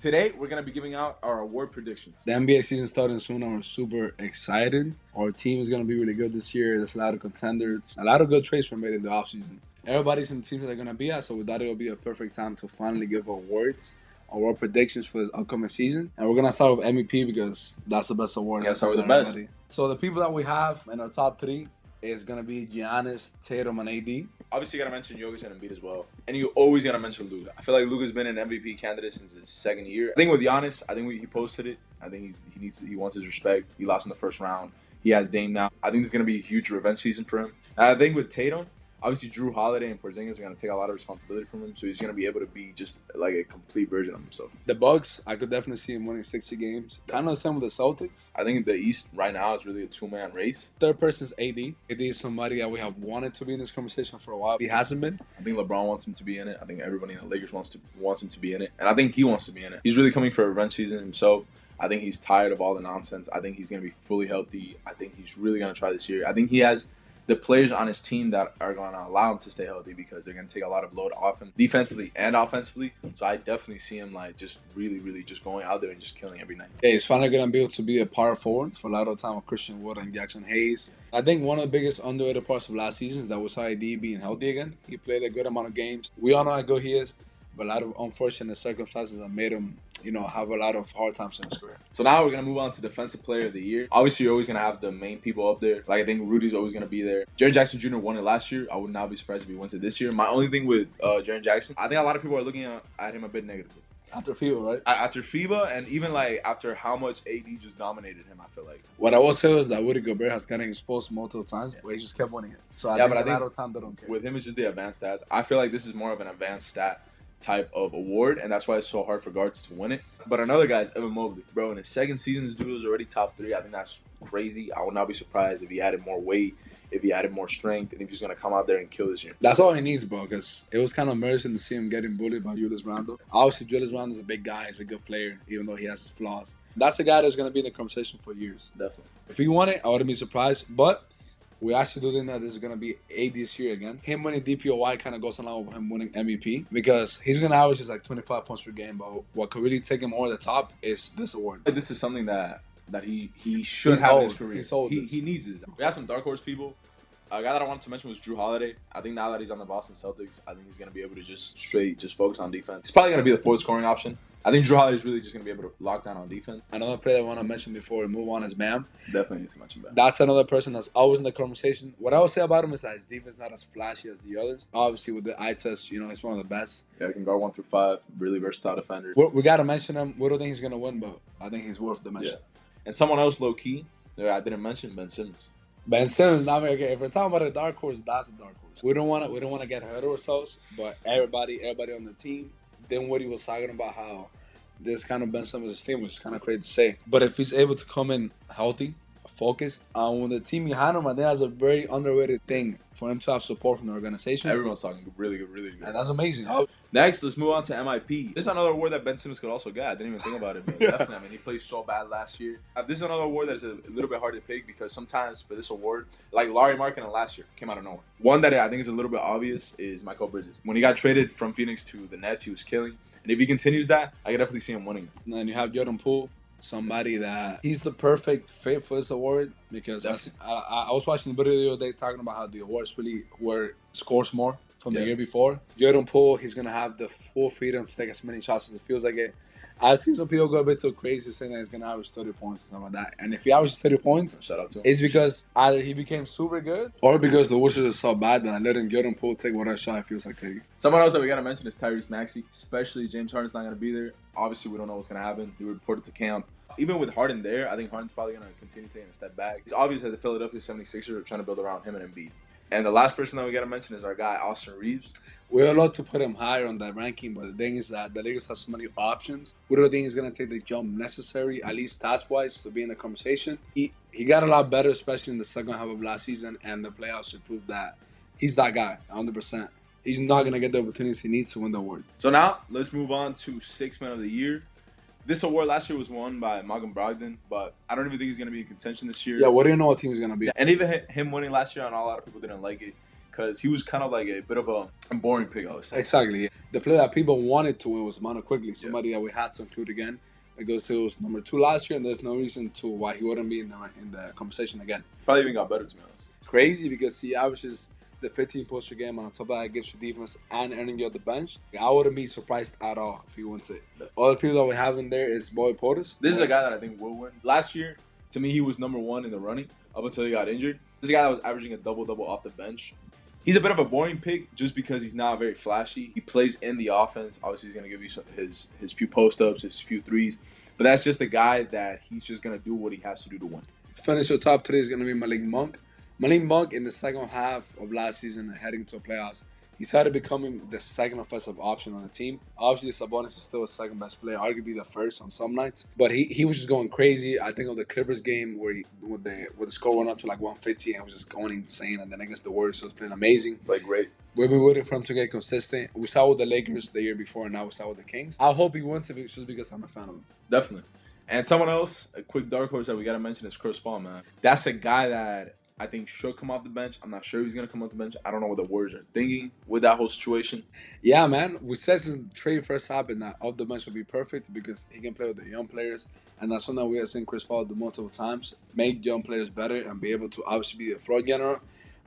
Today, we're going to be giving out our award predictions. The NBA season starting soon, and we're super excited. Our team is going to be really good this year. There's a lot of contenders. A lot of good trades were made in the offseason. Everybody's in the teams that they're going to be at, so we thought it would be a perfect time to finally give awards, award predictions for this upcoming season. And we're going to start with MVP because that's the best award. Yeah, start with the best. So the people that we have in our top three is going to be Giannis, Tatum, and AD. Obviously, you got to mention Jokic and Embiid as well. And you always got to mention Luka. I feel like Luka's been an MVP candidate since his second year. I think with Giannis, he posted it. I think he wants his respect. He lost in the first round. He has Dame now. I think it's going to be a huge revenge season for him. And I think with Tatum, obviously Drew Holiday and Porzingis are going to take a lot of responsibility from him. So he's going to be able to be just like a complete version of himself. The Bucks, I could definitely see him winning 60 games. I know some with the Celtics. I think the East right now is really a two-man race. Third person is AD. AD is somebody that we have wanted to be in this conversation for a while. He hasn't been. I think LeBron wants him to be in it. I think everybody in the Lakers wants him to be in it. And I think he wants to be in it. He's really coming for a revenge season himself. I think he's tired of all the nonsense. I think he's going to be fully healthy. I think he's really going to try this year. I think he has the players on his team that are going to allow him to stay healthy because they're going to take a lot of load off him defensively and offensively. So I definitely see him like just really just going out there and just killing every night. Yeah, he's finally going to be able to be a power forward for a lot of time with Christian Wood and Jackson Hayes. I think one of the biggest underrated parts of last season is that we saw AD being healthy again. He played a good amount of games. We all know how good he is, but a lot of unfortunate circumstances that made him have a lot of hard times in his career. So now we're going to move on to Defensive Player of the Year. Obviously, you're always going to have the main people up there. Like, I think Rudy's always going to be there. Jaren Jackson Jr. won it last year. I would not be surprised if he wins it this year. My only thing with Jaren Jackson, I think a lot of people are looking at him a bit negatively. After FIBA, right? After FIBA, and even like after how much AD just dominated him, I feel like. What I will say is that Rudy Gobert has gotten exposed multiple times, but he just kept winning it. So I think a lot of time they don't care. With him, it's just the advanced stats. I feel like this is more of an advanced stat type of award, and that's why it's so hard for guards to win it. But another guy is Evan Mobley. Bro, in his second season, this dude was already top 3. I think that's crazy. I would not be surprised if he added more weight, if he added more strength, and if he's going to come out there and kill this year. That's all he needs, bro, because it was kind of embarrassing to see him getting bullied by Julius Randle. Obviously, Julius Randle is a big guy. He's a good player, even though he has his flaws. That's the guy that's going to be in the conversation for years. Definitely. If he won it, I wouldn't be surprised, but we actually do think that this is going to be AD this year again. Him winning DPOY kind of goes along with him winning MVP because he's going to average just like 25 points per game. But what could really take him over the top is this award. This is something that he should have in his career. He needs this. We have some dark horse people. A guy that I wanted to mention was Drew Holiday. I think now that he's on the Boston Celtics, I think he's going to be able to just focus on defense. He's probably going to be the fourth scoring option. I think Drew Holiday is really just going to be able to lock down on defense. Another player I want to mention before we move on is Bam. Definitely need to mention Bam. That's another person that's always in the conversation. What I would say about him is that his defense is not as flashy as the others. Obviously, with the eye test, he's one of the best. Yeah, he can guard 1 through 5. Really versatile defender. We got to mention him. We don't think he's going to win, but I think he's worth the mention. Yeah. And someone else low-key that I didn't mention, Ben Simmons. Ben Simmons, okay, if we're talking about a dark horse, that's a dark horse. We don't want to get ahead of ourselves, but everybody on the team, Dinwiddie was talking about how this kind of Ben Simmons' team, which is kind of crazy to say. But if he's able to come in healthy, focused, when the team behind him, I think that's a very underrated thing for him to have support from the organization. Everyone's talking really good. And that's amazing. Next, let's move on to MIP. This is another award that Ben Simmons could also get. I didn't even think about it, but definitely. I mean, he played so bad last year. This is another award that is a little bit hard to pick because sometimes for this award, like Larry Markkinen last year, came out of nowhere. One that I think is a little bit obvious is Michael Bridges. When he got traded from Phoenix to the Nets, he was killing. And if he continues that, I can definitely see him winning. And then you have Jordan Poole, somebody that he's the perfect fit for this award because I was watching the video the other day talking about how the awards really scores more from the year before. Jordan Poole, he's going to have the full freedom to take as many shots as it feels like it. I've seen some people go a bit too crazy saying that he's going to average 30 points and stuff like that. And if he averages 30 points, shout out to him. It's because either he became super good or because the Wizards are so bad that letting Jordan Poole take whatever shot it feels like taking. Someone else that we got to mention is Tyrese Maxey, especially James Harden's not going to be there. Obviously, we don't know what's going to happen. He reported to camp. Even with Harden there, I think Harden's probably going to continue taking a step back. It's obvious that the Philadelphia 76ers are trying to build around him and Embiid. And the last person that we got to mention is our guy, Austin Reeves. We're allowed to put him higher on that ranking, but the thing is that the Lakers have so many options. We don't think he's going to take the jump necessary, at least stats-wise, to be in the conversation. He got a lot better, especially in the second half of last season, and the playoffs to prove that he's that guy, 100%. He's not going to get the opportunities he needs to win the award. So now, let's move on to Sixth Man of the Year. This award last year was won by Malcolm Brogdon, but I don't even think he's going to be in contention this year. Yeah, what do you know what team he's going to be? And even him winning last year, I know a lot of people didn't like it. because he was kind of like a bit of a boring pick, I would say. Exactly. The player that people wanted to win was Manu Quickly, somebody that we had to include again because he was number 2 last year, and there's no reason to why he wouldn't be in the conversation again. Probably even got better, to be honest. Crazy because he averages the 15 points per game, and on top of that, gives you defense and earning you at the bench. I wouldn't be surprised at all if he wins it. The other people that we have in there is Boy Portis. This is a guy that I think will win. Last year, to me, he was number 1 in the running up until he got injured. This is a guy that was averaging a double-double off the bench. He's a bit of a boring pick just because he's not very flashy. He plays in the offense. Obviously, he's going to give you his few post-ups, his few threes. But that's just a guy that he's just going to do what he has to do to win. Finish your top 3 is going to be Malik Monk. Malik Monk, in the second half of last season, heading to the playoffs, he started becoming the second offensive option on the team. Obviously, Sabonis is still a second best player, arguably the first on some nights. But he was just going crazy. I think of the Clippers game where the score went up to like 150 and was just going insane. And then against the Warriors, he was playing amazing. Like, great. We've been waiting for him to get consistent. We saw with the Lakers the year before, and now we saw with the Kings. I hope he wins it just because I'm a fan of him. Definitely. And someone else, a quick dark horse that we got to mention is Chris Paul, man. That's a guy that I think should come off the bench. I'm not sure he's going to come off the bench. I don't know what the Warriors are thinking with that whole situation. Yeah, man. We said since the trade first happened that off the bench would be perfect because he can play with the young players. And that's something we have seen Chris Paul do multiple times. Make young players better and be able to obviously be a floor general.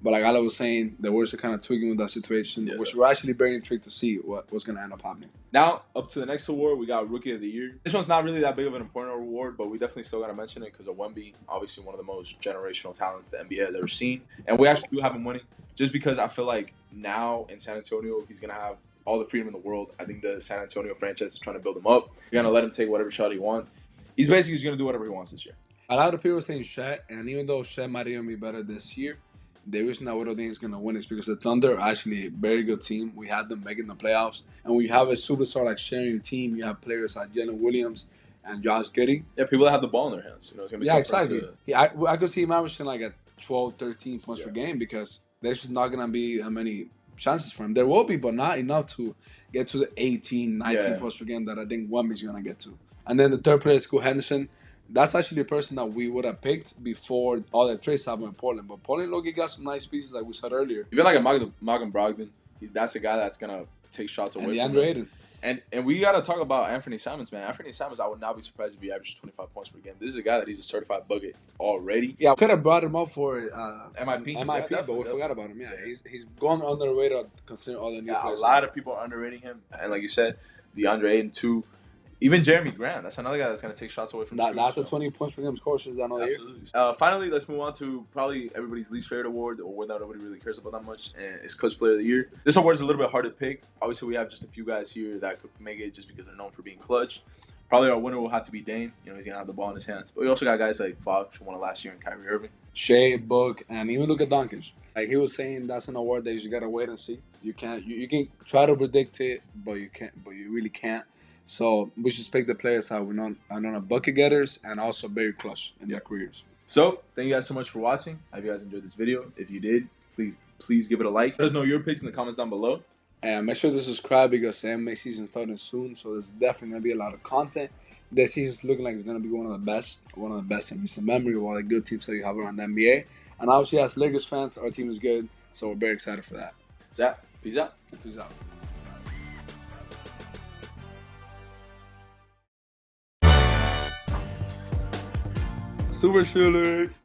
But like Ala was saying, the Warriors are kind of tweaking with that situation, which we're actually very intrigued to see what's going to end up happening. Now, up to the next award, we got Rookie of the Year. This one's not really that big of an important award, but we definitely still got to mention it because of Wemby, obviously one of the most generational talents the NBA has ever seen. And we actually do have him winning just because I feel like now in San Antonio, he's going to have all the freedom in the world. I think the San Antonio franchise is trying to build him up. You're going to let him take whatever shot he wants. He's basically just going to do whatever he wants this year. A lot of people are saying Shet, and even though Shet might even be better this year, the reason that we don't think he's going to win is because the Thunder are actually a very good team. We had them making the playoffs. And when you have a superstar like sharing your team, you have players like Jalen Williams and Josh Giddey. Yeah, people that have the ball in their hands. You know, it's going to be tough exactly. I could see him averaging like a 12, 13 points per game because there's just not going to be that many chances for him. There will be, but not enough to get to the 18, 19 points per game that I think Wemby's going to get to. And then the third player is Scoot Henderson. That's actually the person that we would have picked before all the trades happened in Portland. But Portland Loki got some nice pieces like we said earlier. Even like a Malcolm Brogdon, that's a guy that's going to take shots away from him. Ayton. And we got to talk about Anthony Simons, man. Anthony Simons, I would not be surprised if he averages 25 points per game. This is a guy that he's a certified bucket already. Yeah, we could have brought him up for MIP, but we forgot about him. Yeah, he's gone under the radar considering all the new players. A lot of people are underrating him. And like you said, DeAndre Ayton too. Even Jeremy Grant, that's another guy that's going to take shots away from the That's a 20 points per game score since that another year. Finally, let's move on to probably everybody's least favorite award, or one that nobody really cares about that much, and it's Clutch Player of the Year. This award is a little bit hard to pick. Obviously, we have just a few guys here that could make it just because they're known for being clutch. Probably our winner will have to be Dame. You know, he's going to have the ball in his hands. But we also got guys like Fox, who won it last year, and Kyrie Irving. Shea, Book, and even Luka Doncic. Like he was saying, that's an award that you just got to wait and see. You can't. You can try to predict it, but you can't. But you really can't. So we should pick the players that we know are bucket getters and also very close in their careers. So thank you guys so much for watching. I hope you guys enjoyed this video. If you did, please give it a like. Let us know your picks in the comments down below. And make sure to subscribe because the NBA season is starting soon. So there's definitely going to be a lot of content. This season's looking like it's going to be one of the best in recent memory of all the good teams that you have around the NBA. And obviously as Lakers fans, our team is good. So we're very excited for that. Zach, peace out. Peace out. Super chilling.